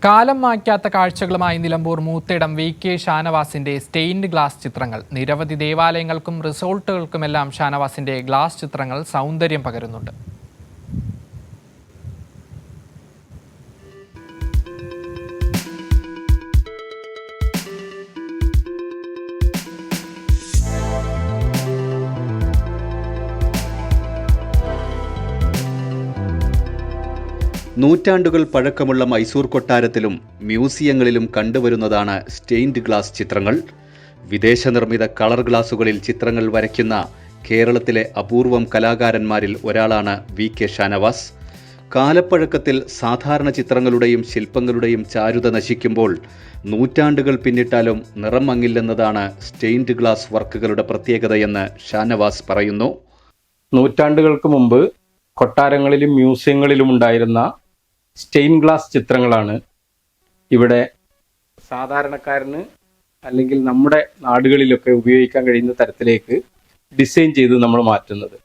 കാലം മായ്ക്കാത്ത കാഴ്ചകളുമായി നിലമ്പൂർ മൂത്തേടം വി.കെ. ഷാനവാസിന്റെ സ്റ്റെയിൻഡ് ഗ്ലാസ് ചിത്രങ്ങൾ. നിരവധി ദേവാലയങ്ങൾക്കും റിസോർട്ടുകൾക്കുമെല്ലാം ഷാനവാസിന്റെ ഗ്ലാസ് ചിത്രങ്ങൾ സൗന്ദര്യം പകരുന്നുണ്ട്. നൂറ്റാണ്ടുകൾ പഴക്കമുള്ള മൈസൂർ കൊട്ടാരത്തിലും മ്യൂസിയങ്ങളിലും കണ്ടുവരുന്നതാണ് സ്റ്റെയിൻഡ് ഗ്ലാസ് ചിത്രങ്ങൾ. വിദേശ നിർമ്മിത കളർ ഗ്ലാസുകളിൽ ചിത്രങ്ങൾ വരയ്ക്കുന്ന കേരളത്തിലെ അപൂർവം കലാകാരന്മാരിൽ ഒരാളാണ് വി.കെ. ഷാനവാസ്. കാലപ്പഴക്കത്തിൽ സാധാരണ ചിത്രങ്ങളുടെയും ശില്പങ്ങളുടെയും ചാരുത നശിക്കുമ്പോൾ നൂറ്റാണ്ടുകൾ പിന്നിട്ടാലും നിറം മങ്ങില്ലെന്നതാണ് സ്റ്റെയിൻഡ് ഗ്ലാസ് വർക്കുകളുടെ പ്രത്യേകതയെന്ന് ഷാനവാസ് പറയുന്നു. നൂറ്റാണ്ടുകൾക്ക് മുമ്പ് കൊട്ടാരങ്ങളിലും മ്യൂസിയങ്ങളിലും ഉണ്ടായിരുന്ന സ്റ്റെയിൻ ഗ്ലാസ് ചിത്രങ്ങളാണ് ഇവിടെ സാധാരണക്കാരന് അല്ലെങ്കിൽ നമ്മുടെ നാടുകളിലൊക്കെ ഉപയോഗിക്കാൻ കഴിയുന്ന തരത്തിലേക്ക് ഡിസൈൻ ചെയ്ത് നമ്മൾ മാറ്റുന്നത്.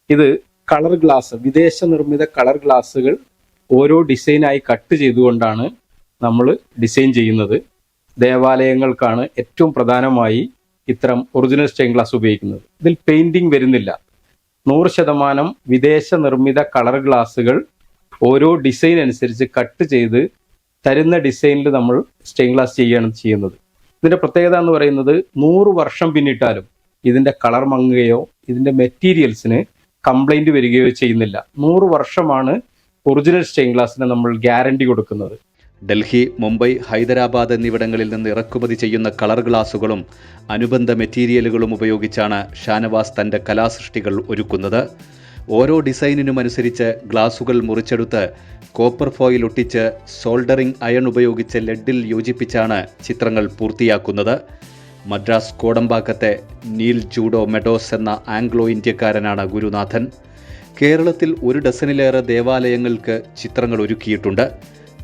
ഇത് കളർ ഗ്ലാസ്, വിദേശ നിർമ്മിത കളർ ഗ്ലാസുകൾ ഓരോ ഡിസൈനായി കട്ട് ചെയ്തുകൊണ്ടാണ് നമ്മൾ ഡിസൈൻ ചെയ്യുന്നത്. ദേവാലയങ്ങൾക്കാണ് ഏറ്റവും പ്രധാനമായി ഇത്തരം ഒറിജിനൽ സ്റ്റെയിൻ ഗ്ലാസ് ഉപയോഗിക്കുന്നത്. ഇതിൽ പെയിന്റിംഗ് വരുന്നില്ല. 100% വിദേശ നിർമ്മിത കളർ ഗ്ലാസുകൾ ഓരോ ഡിസൈൻ അനുസരിച്ച് കട്ട് ചെയ്ത് തരുന്ന ഡിസൈനിൽ നമ്മൾ സ്റ്റെയിൻ ഗ്ലാസ് ചെയ്യുകയാണ് ചെയ്യുന്നത്. ഇതിന്റെ പ്രത്യേകത എന്ന് പറയുന്നത് 100 വർഷം പിന്നിട്ടാലും ഇതിന്റെ കളർ മങ്ങുകയോ ഇതിന്റെ മെറ്റീരിയൽസിന് കംപ്ലൈന്റ് വരികയോ ചെയ്യുന്നില്ല. 100 വർഷമാണ് ഒറിജിനൽ സ്റ്റെയിൻ ഗ്ലാസിന് നമ്മൾ ഗ്യാരണ്ടി കൊടുക്കുന്നത്. ഡൽഹി, മുംബൈ, ഹൈദരാബാദ് എന്നിവിടങ്ങളിൽ നിന്ന് ഇറക്കുമതി ചെയ്യുന്ന കളർ ഗ്ലാസുകളും അനുബന്ധ മെറ്റീരിയലുകളും ഉപയോഗിച്ചാണ് ഷാനവാസ് തൻ്റെ കലാസൃഷ്ടികൾ ഒരുക്കുന്നത്. ഓരോ ഡിസൈനിനും അനുസരിച്ച് ഗ്ലാസുകൾ മുറിച്ചെടുത്ത് കോപ്പർ ഫോയിൽ ഒട്ടിച്ച് സോൾഡറിംഗ് അയൺ ഉപയോഗിച്ച് ലെഡിൽ യോജിപ്പിച്ചാണ് ചിത്രങ്ങൾ പൂർത്തിയാക്കുന്നത്. മദ്രാസ് കോടമ്പാക്കത്തെ നീൽ ജൂഡോ മെഡോസ് എന്ന ആംഗ്ലോ ഇന്ത്യക്കാരനാണ് ഗുരുനാഥൻ. കേരളത്തിൽ 1 ഡസനിലേറെ ദേവാലയങ്ങൾക്ക് ചിത്രങ്ങൾ ഒരുക്കിയിട്ടുണ്ട്.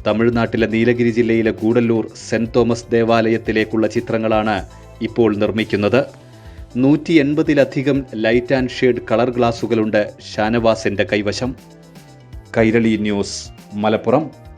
തമിഴ്നാട്ടിലെ നീലഗിരി ജില്ലയിലെ ഗൂഡല്ലൂർ സെന്റ് തോമസ് ദേവാലയത്തിലേക്കുള്ള ചിത്രങ്ങളാണ് ഇപ്പോൾ നിർമ്മിക്കുന്നത്. 180-ലധികം ലൈറ്റ് ആൻഡ് ഷെയ്ഡ് കളർ ഗ്ലാസുകളുണ്ട് ഷാനവാസിന്റെ കൈവശം. കൈരളി ന്യൂസ്, മലപ്പുറം.